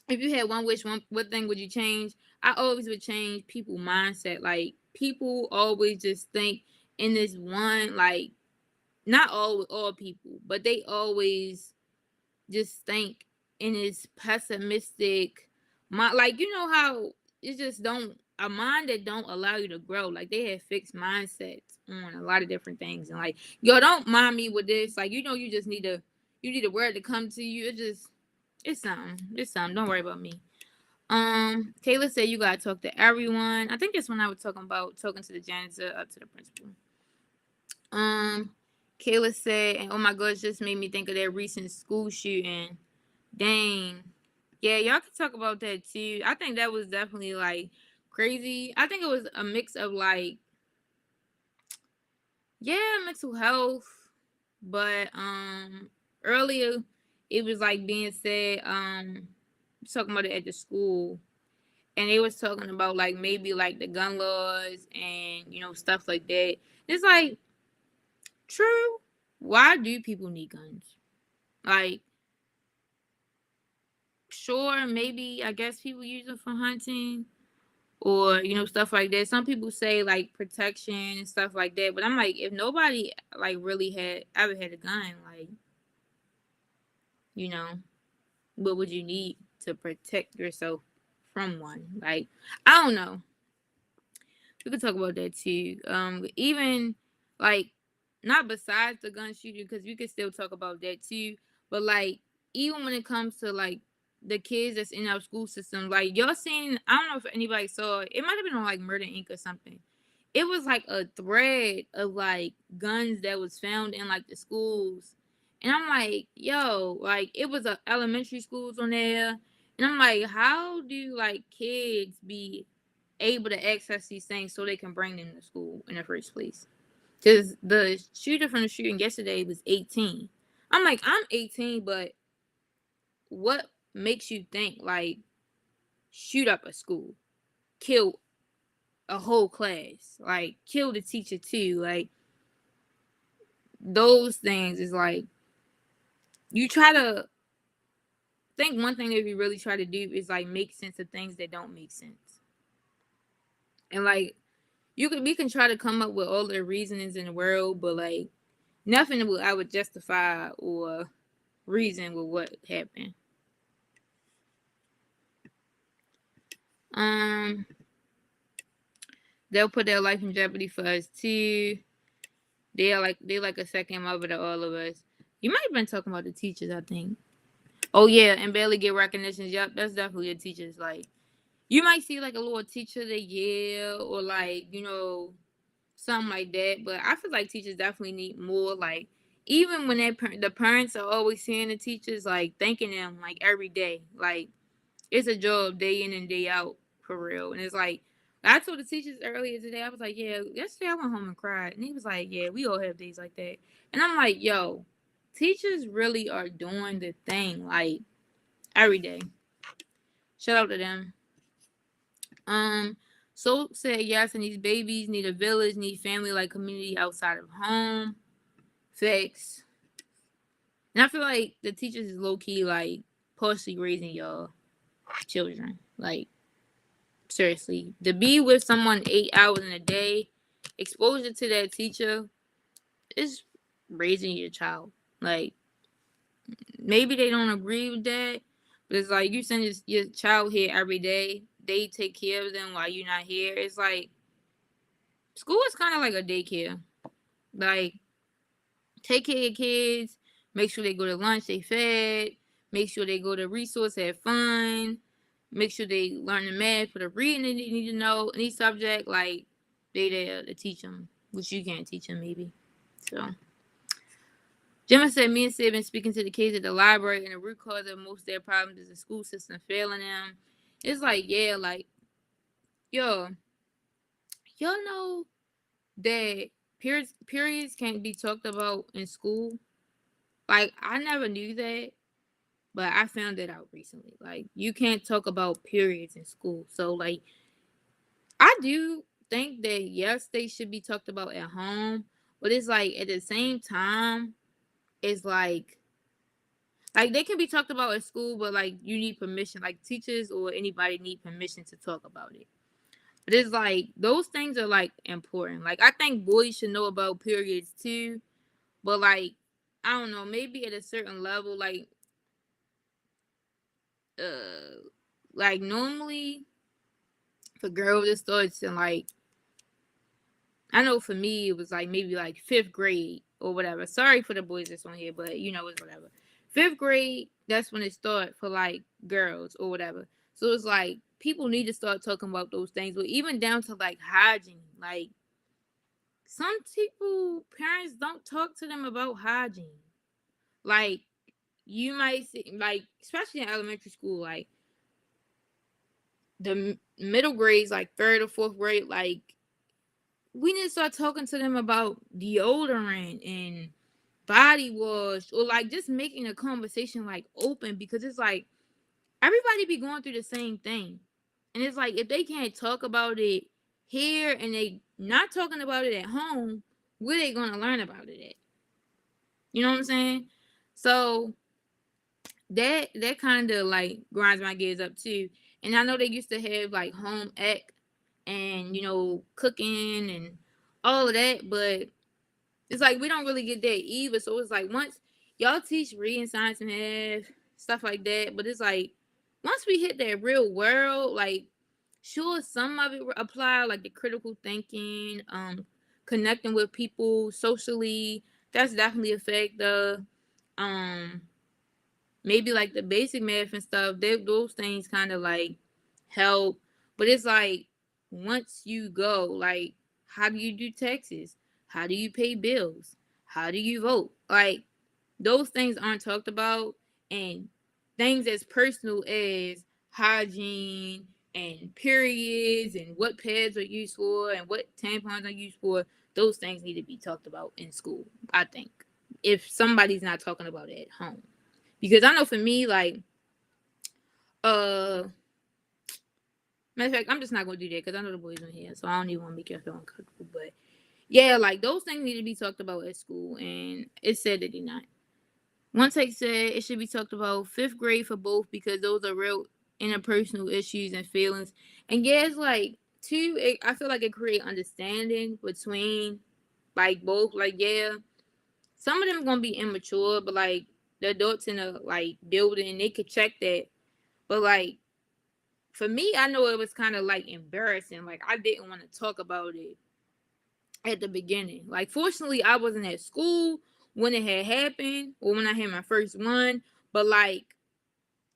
if you had one wish, what thing would you change? I always would change people mindset. Like, people always just think in this one, like, not all people, but they always just think in this pessimistic mind. Like, you know how it just don't, a mind that don't allow you to grow. Like, they have fixed mindsets on a lot of different things, and like, yo, don't mind me with this. Like, you know, you need a word to come to you. It's something. It's something. Don't worry about me. Taylor said you gotta talk to everyone. I think that's when I was talking about talking to the janitor up to the principal. Um, Kayla said, and oh my gosh, just made me think of that recent school shooting. Dang. Yeah, y'all can talk about that too. I think that was definitely like crazy. I think it was a mix of like, yeah, mental health, but earlier it was like being said, talking about it at the school, and they was talking about like maybe like the gun laws and you know stuff like that. It's like, true. Why do people need guns? Like, sure, maybe I guess people use them for hunting or you know stuff like that. Some people say like protection and stuff like that, but I'm like, if nobody like really had ever had a gun, like, you know, what would you need to protect yourself from one? Like, I don't know. We could talk about that too. Even like, not besides the gun shooting, because we could still talk about that too. But like, even when it comes to like the kids that's in our school system, like, y'all seen, I don't know if anybody saw it. It might have been on like Murder Inc. or something. It was like a thread of like guns that was found in like the schools, and I'm like, yo, like, it was a elementary schools on there, and I'm like, how do like kids be able to access these things so they can bring them to school in the first place? Because the shooter from the shooting yesterday was 18. I'm like, I'm 18, but what makes you think like shoot up a school, kill a whole class, like kill the teacher too? Like, those things is like, you try to think one thing that we really try to do is like make sense of things that don't make sense. And like we can try to come up with all the reasonings in the world, but like nothing will I would justify or reason with what happened. They'll put their life in jeopardy for us too. They're like a second mother to all of us. You might have been talking about the teachers, I think. Oh yeah, and barely get recognition. Yep, that's definitely a teacher's like. You might see like a little teacher of the year or like, something like that. But I feel like teachers definitely need more. Like even when the parents are always seeing the teachers, like thanking them like every day. Like it's a job day in and day out for real. And it's like I told the teachers earlier today, I was like, yeah, yesterday I went home and cried. And he was like, yeah, we all have days like that. And I'm like, yo, teachers really are doing the thing like every day. Shout out to them. So said yes, and these babies need a village, need family like community outside of home. Facts. And I feel like the teachers is low key like partially raising y'all children. Like seriously, to be with someone 8 hours in a day, exposure to that teacher is raising your child. Like maybe they don't agree with that, but it's like you send your child here every day. They take care of them while you're not here. It's like school is kind of like a daycare. Like take care of your kids, make sure they go to lunch, they fed, make sure they go to resource, have fun, make sure they learn the math for the reading they need to know. Any subject, like they there to teach them, which you can't teach them maybe. So Gemma said, me and Sid been speaking to the kids at the library, and the root cause of most of their problems is the school system failing them. It's like, yeah, like, yo, y'all know that periods can't be talked about in school. Like, I never knew that, but I found it out recently. Like, you can't talk about periods in school. So, like, I do think that, yes, they should be talked about at home, but it's like, at the same time, it's like they can be talked about at school, but like you need permission. Like teachers or anybody need permission to talk about it. But it's like those things are like important. Like I think boys should know about periods too, but like I don't know, maybe at a certain level, like normally for girls it starts in like I know for me it was like maybe like 5th grade or whatever. Sorry for the boys that's on here, but it's whatever. 5th grade, that's when it started for like girls or whatever. So it's like people need to start talking about those things, but even down to like hygiene. Like some people, parents don't talk to them about hygiene. Like you might see, like especially in elementary school, like the middle grades, like 3rd or 4th grade, like we need to start talking to them about deodorant and body wash or like just making a conversation like open because it's like everybody be going through the same thing. And it's like if they can't talk about it here and they not talking about it at home, where they gonna learn about it at? You know what I'm saying? So that kind of like grinds my gears up too. And I know they used to have like home ec and cooking and all of that, but it's like we don't really get that either. So it's like once y'all teach reading, science, and math, stuff like that, but it's like once we hit that real world, like sure some of it apply, like the critical thinking, connecting with people socially, that's definitely a factor. Maybe like the basic math and stuff, those things kind of like help. But it's like once you go, like how do you do taxes? How do you pay bills? How do you vote? Like those things aren't talked about, and things as personal as hygiene and periods and what pads are used for and what tampons are used for, those things need to be talked about in school, I think, if somebody's not talking about it at home. Because I know for me, like, matter of fact, I'm just not gonna do that because I know the boys in here, so I don't even want to make you feel uncomfortable. But yeah, like those things need to be talked about at school, and it's said that they're not. One take said it should be talked about fifth grade for both because those are real interpersonal issues and feelings. And yeah, it's like I feel like it create understanding between like both. Like yeah, some of them gonna be immature, but like the adults in the like building, they could check that. But like for me, I know it was kind of like embarrassing. Like I didn't want to talk about it at the beginning. Like fortunately, I wasn't at school when it had happened or when I had my first one. But like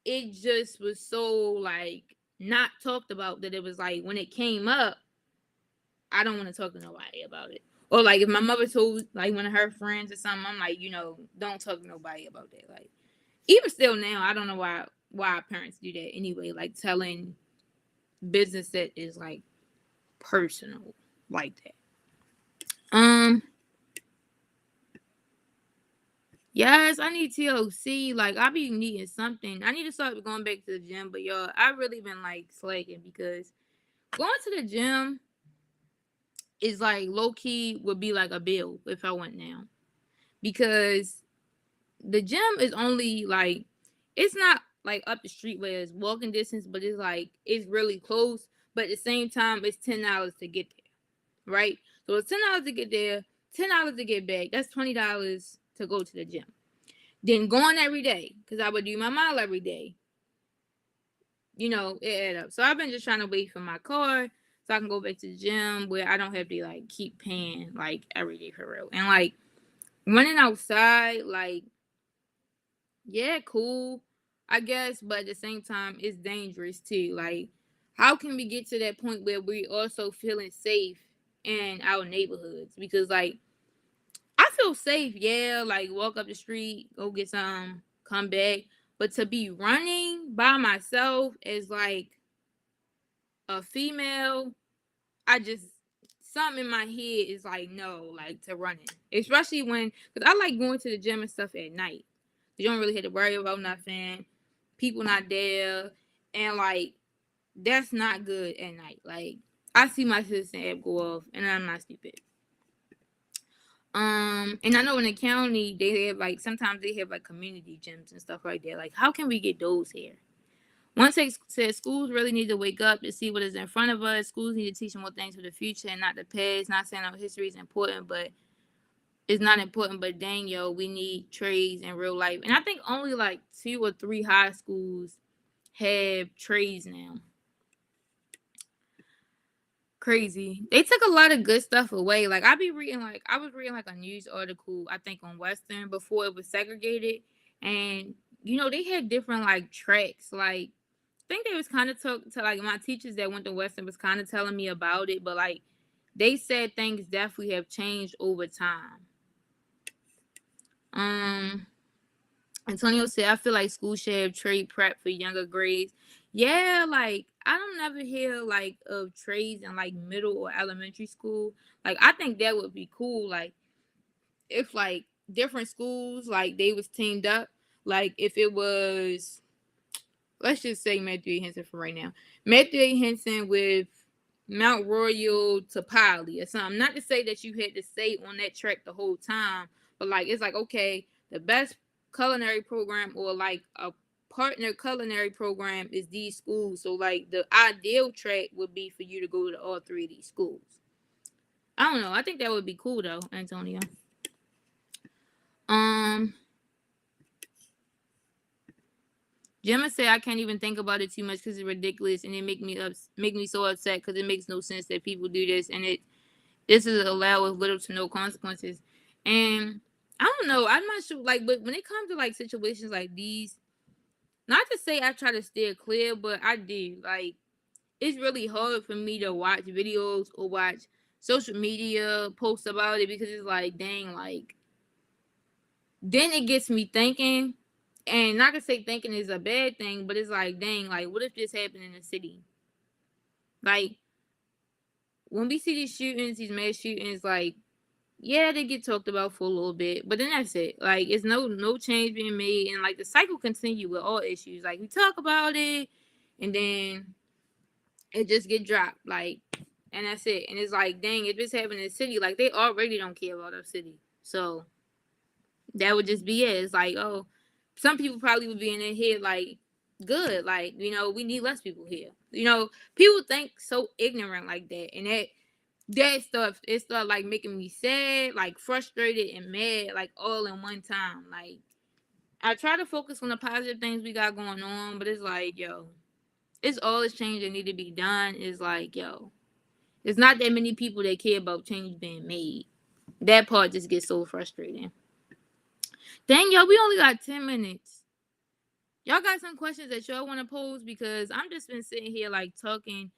it just was so like not talked about that it was like when it came up, I don't want to talk to nobody about it. Or like if my mother told like one of her friends or something, I'm like, don't talk to nobody about that. Like even still now, I don't know why our parents do that anyway. Like telling business that is like personal like that. Yes, I need TLC. Like I be needing something. I need to start going back to the gym, but y'all, I really been like slacking because going to the gym is like low key would be like a bill if I went now. Because the gym is only like it's not like up the street where it's walking distance, but it's like it's really close. But at the same time, it's $10 to get there, right? So it's $10 to get there, $10 to get back. That's $20 to go to the gym. Then going every day because I would do my mile every day. It add up. So I've been just trying to wait for my car so I can go back to the gym where I don't have to like keep paying like every day for real. And like running outside, like yeah, cool, I guess, but at the same time, it's dangerous too. Like, how can we get to that point where we also feeling safe in our neighborhoods? Because like I feel safe, yeah, like walk up the street, go get some, come back. But to be running by myself as like a female, I just something in my head is like no, like to running, especially when because I like going to the gym and stuff at night. You don't really have to worry about nothing, people not there, and like that's not good at night. Like I see my citizen app go off, and I'm not stupid. And I know in the county they have like sometimes they have like community gyms and stuff like that. Like how can we get those here? One said schools really need to wake up to see what is in front of us. Schools need to teach more things for the future and not the past. Not saying our history is important, but it's not important. But dang, yo, we need trades in real life. And I think only like 2 or 3 high schools have trades now. Crazy. They took a lot of good stuff away. Like I was reading like a news article, I think on Western before it was segregated. And they had different like tracks. Like I think they was kind of talk to like my teachers that went to Western was kind of telling me about it, but like they said things definitely have changed over time. Um, Antonio said I feel like school should have trade prep for younger grades. Yeah, like I don't never hear like of trades in like middle or elementary school. Like I think that would be cool. Like if like different schools like they was teamed up. Like if it was let's just say Matthew Henson for right now. Matthew Henson with Mount Royal to Poly or something. Not to say that you had to stay on that track the whole time, but like it's like okay, the best culinary program or like a partner culinary program is these schools. So like the ideal track would be for you to go to all 3 of these schools. I don't know. I think that would be cool though, Antonio. Um Gemma said I can't even think about it too much because it's ridiculous and it make me so upset because it makes no sense that people do this and this is allowed with little to no consequences. And I don't know, I'm not sure like but when it comes to like situations like these, not to say I try to steer clear, but I do. Like it's really hard for me to watch videos or watch social media posts about it because it's like dang, like then it gets me thinking. And not to say thinking is a bad thing, but it's like, dang, like, what if this happened in the city? Like, when we see these shootings, these mass shootings, like, yeah, they get talked about for a little bit, but then that's it. Like, it's no change being made, and like the cycle continue with all issues. Like, we talk about it, and then it just get dropped, like, and that's it. And it's like, dang, if this happened in the city, like, they already don't care about our city. So, That would just be it. It's like, oh, some people probably would be in their head like, good, like, we need less people here. People think so ignorant like that, and that stuff, it started like making me sad, like frustrated and mad, like all in one time. Like, I try to focus on the positive things we got going on, but it's like, yo, it's all this change that need to be done. It's like, yo, it's not that many people that care about change being made. That part just gets so frustrating. Dang, yo, we only got 10 minutes. Y'all got some questions that y'all want to pose? Because I'm just been sitting here like talking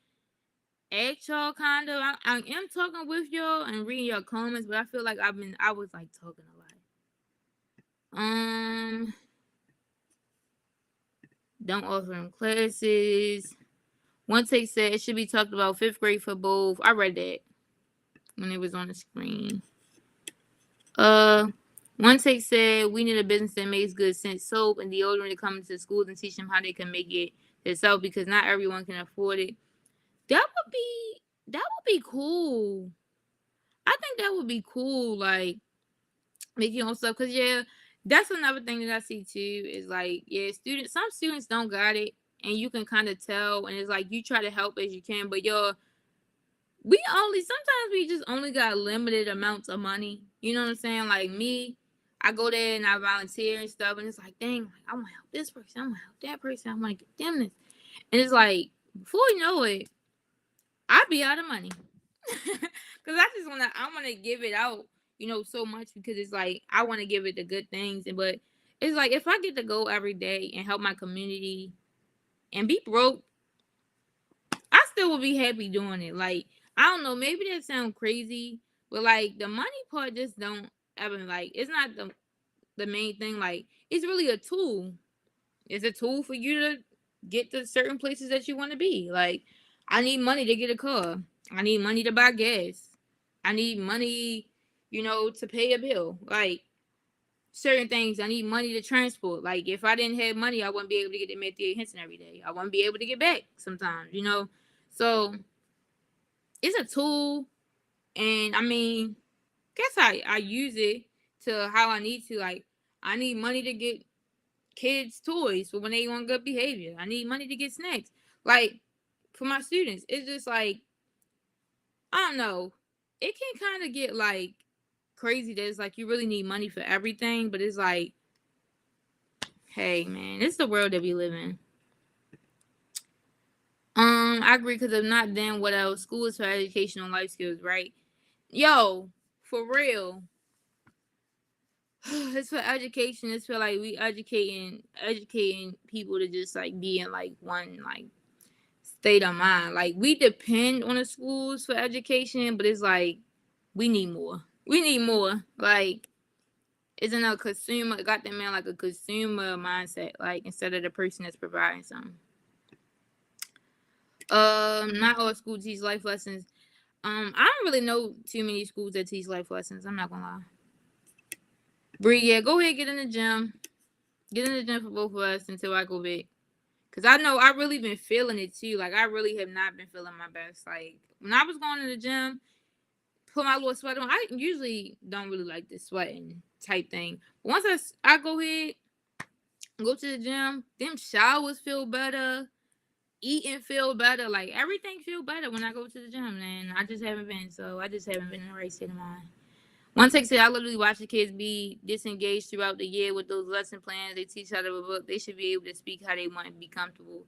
at y'all, kind of. I am talking with y'all and reading your comments, but I feel like I was like talking a lot. Don't offer them classes. One take said it should be talked about 5th grade for both. I read that when it was on the screen. One take said we need a business that makes good sense soap and deodorant to come into schools and teach them how they can make it themselves, because not everyone can afford it. That would be cool. I think that would be cool, like make your own stuff. Cause yeah, that's another thing that I see too. Is like, yeah, some students don't got it, and you can kind of tell. And it's like you try to help as you can, but sometimes we just only got limited amounts of money. You know what I'm saying? Like me, I go there and I volunteer and stuff, and it's like, dang, like, I want to help this person, I want to help that person, I want to get them this, and it's like before you know it, I'd be out of money. Cause I wanna give it out, so much, because it's like I want to give it the good things, but it's like if I get to go every day and help my community and be broke, I still would be happy doing it. Like, I don't know, maybe that sounds crazy, but like the money part just don't ever, like, it's not the main thing. Like, it's really a tool. It's a tool for you to get to certain places that you want to be. Like, I need money to get a car. I need money to buy gas. I need money, to pay a bill. Like, certain things, I need money to transport. Like, if I didn't have money, I wouldn't be able to get to Matthew Henson every day. I wouldn't be able to get back sometimes. So it's a tool, and I mean, guess I use it to how I need to. Like, I need money to get kids toys for when they want good behavior. I need money to get snacks. Like, for my students, it's just like, I don't know. It can kind of get like crazy that it's like you really need money for everything, but it's like, hey man, it's the world that we live in. I agree, because if not, then what else? School is for educational life skills, right? Yo, for real. It's for education. It's for like we educating people to just like be in like one like state of mind. Like, we depend on the schools for education, but it's like we need more. We need more. Like, isn't a consumer, got that man like a consumer mindset, like instead of the person that's providing something. Not all schools teach life lessons. I don't really know too many schools that teach life lessons. I'm not gonna lie. Bree, yeah, go ahead, get in the gym. Get in the gym for both of us until I go back. Cause I know I really been feeling it too. Like, I really have not been feeling my best. Like, when I was going to the gym, put my little sweat on. I usually don't really like this sweating type thing. But once I go ahead, go to the gym, them showers feel better, eating feel better, like everything feel better when I go to the gym. And I just haven't been. So I just haven't been in the right state of mind. One text said, I literally watch the kids be disengaged throughout the year with those lesson plans they teach out of a book. They should be able to speak how they want and be comfortable.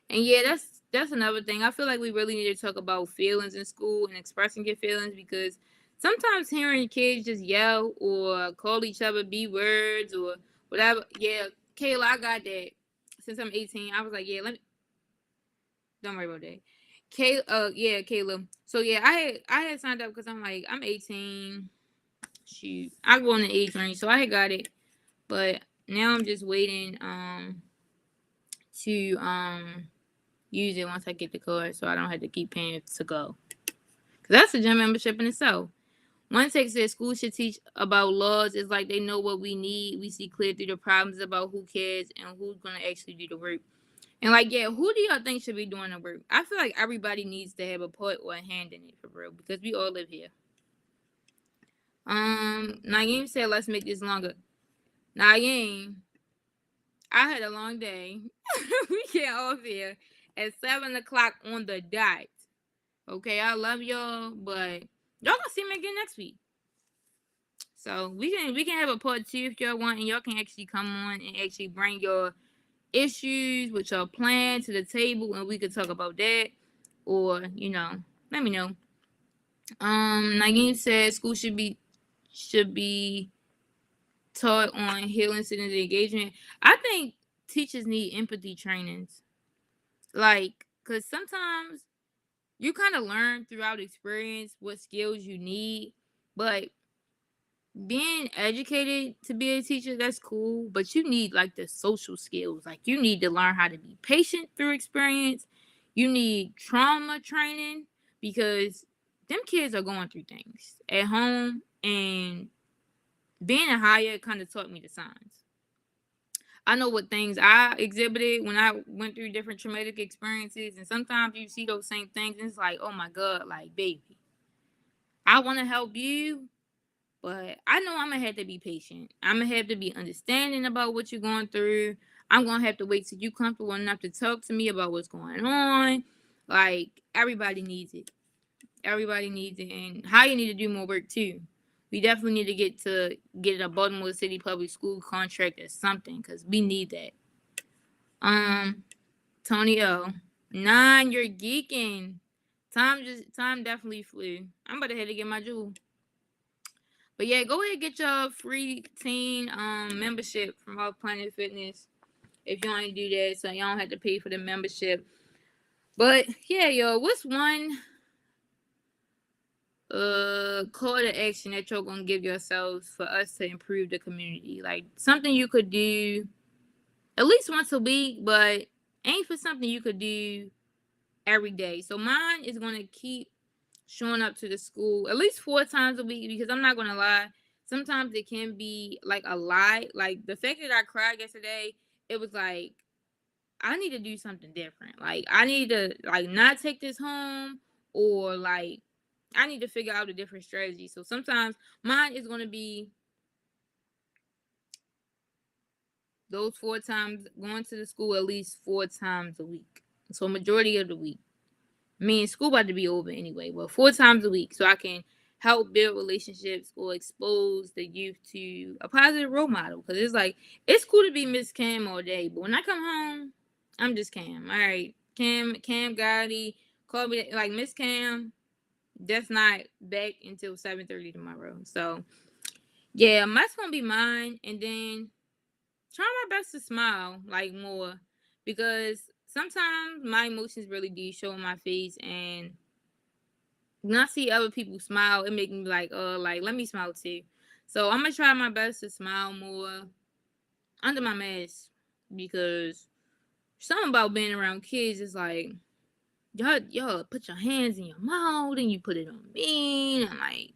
And yeah, that's another thing. I feel like we really need to talk about feelings in school and expressing your feelings, because sometimes hearing kids just yell or call each other B words or whatever. Yeah, Kayla, I got that. Since I'm 18, I was like, yeah, don't worry about that. Yeah, Kayla. So yeah, I had signed up because I'm like, I'm 18. Shoot, I go in the age range, so I had got it, but now I'm just waiting to use it once I get the card, so I don't have to keep paying to go. Cause that's a gym membership in itself. One text says school should teach about laws. It's like they know what we need. We see clear through the problems about who cares and who's gonna actually do the work. And like, yeah, who do y'all think should be doing the work? I feel like everybody needs to have a part or a hand in it for real, because we all live here. Naeem said, let's make this longer. Naeem, I had a long day. We get off here at 7 o'clock on the dot. Okay, I love y'all, but y'all gonna see me again next week. So we can have a part two if y'all want, and y'all can actually come on and actually bring your issues with your plan to the table, and we could talk about that. Or let me know. Nagin said school should be taught on healing students engagement. I think teachers need empathy trainings, like, cause sometimes you kind of learn throughout experience what skills you need, but being educated to be a teacher, that's cool, but you need like the social skills. Like, you need to learn how to be patient through experience. You need trauma training, because them kids are going through things at home, and being a higher kind of taught me the signs. I know what things I exhibited when I went through different traumatic experiences, and sometimes you see those same things and it's like, oh my god, like, baby, I want to help you, but I know I'm gonna have to be patient. I'm gonna have to be understanding about what you're going through. I'm gonna have to wait till you comfortable enough to talk to me about what's going on. Like, everybody needs it. Everybody needs it, and how you need to do more work too. We definitely need to get a Baltimore City Public School contract or something, because we need that. Tony O. 9, you're geeking. Time definitely flew. I'm about to head to get my jewel. But yeah, go ahead and get your free teen membership from Health Planet Fitness if you want to do that, so you don't have to pay for the membership. But yeah, yo, what's one call to action that you're gonna give yourselves for us to improve the community? Like, something you could do at least once a week, but aim for something you could do every day. So mine is gonna keep showing up to the school at least 4 times a week, because I'm not gonna lie, sometimes it can be like a lie. Like, the fact that I cried yesterday, it was like, I need to do something different. Like, I need to, like, not take this home, or like, I need to figure out a different strategy. So sometimes mine is gonna be those 4 times, going to the school at least 4 times a week. So majority of the week. I mean, school about to be over anyway, but 4 times a week, so I can help build relationships or expose the youth to a positive role model. Because it's like, it's cool to be Miss Cam all day, but when I come home, I'm just Cam. All right, Cam Gotti, call me like Miss Cam. That's not back until 7:30 tomorrow. So yeah, that's gonna be mine, and then try my best to smile like more, because sometimes my emotions really do show in my face, and when I see other people smile, it makes me like, like, let me smile too. So I'm gonna try my best to smile more under my mask, because something about being around kids is like, y'all put your hands in your mouth and you put it on me, and like,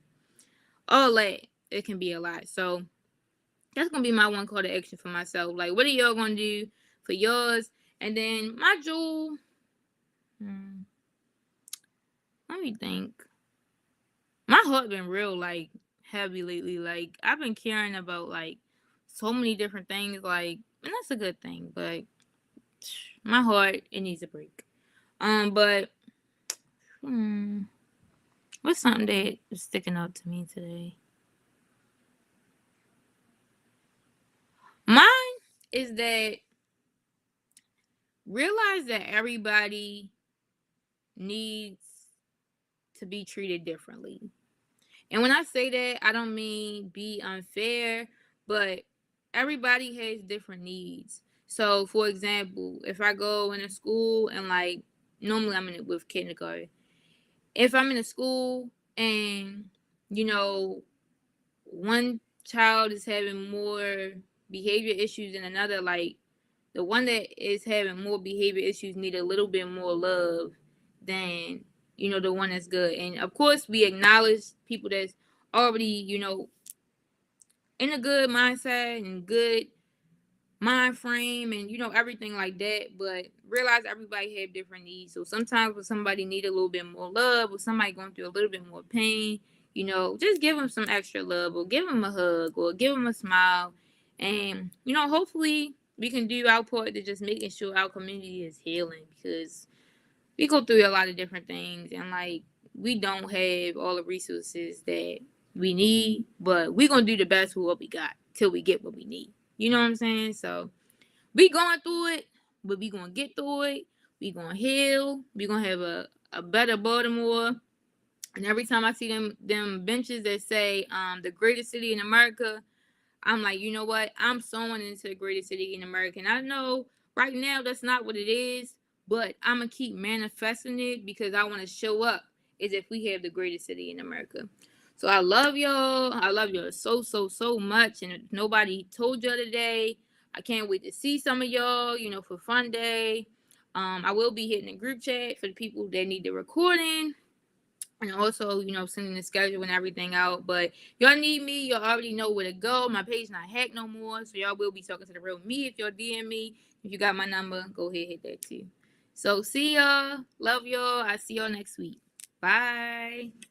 all that, it can be a lot. So that's gonna be my one call to action for myself. Like, what are y'all gonna do for yours? And then my jewel, let me think. My heart been real like heavy lately. Like, I've been caring about like so many different things, like, and that's a good thing. But my heart, it needs a break. But what's something that is sticking out to me today? Mine is that realize that everybody needs to be treated differently. And when I say that, I don't mean be unfair, but everybody has different needs. So, for example, if I go in a school and, like, normally I'm in it with kindergarten. If I'm in a school and, you know, one child is having more behavior issues than another, like, the one that is having more behavior issues need a little bit more love than, the one that's good. And of course, we acknowledge people that's already, in a good mindset and good mind frame, and everything like that. But realize everybody have different needs. So sometimes when somebody need a little bit more love, or somebody going through a little bit more pain, just give them some extra love, or give them a hug, or give them a smile, And, hopefully we can do our part to just making sure our community is healing, because we go through a lot of different things, and like, we don't have all the resources that we need, but we're gonna do the best with what we got till we get what we need. You know what I'm saying? So we going through it, but we gonna get through it. We gonna heal. We gonna have a better Baltimore. And every time I see them benches that say the greatest city in America, I'm like, you know what? I'm sewing into the greatest city in America. And I know right now that's not what it is, but I'm going to keep manifesting it because I want to show up as if we have the greatest city in America. So I love y'all. I love y'all so, so, so much. And if nobody told y'all today, I can't wait to see some of y'all, for Fun Day. I will be hitting the group chat for the people that need the recording, and also, sending the schedule and everything out. But y'all need me, y'all already know where to go. My page not hacked no more, so y'all will be talking to the real me. If y'all DM me, if you got my number, go ahead, hit that too. So see y'all, love y'all. I see y'all next week. Bye.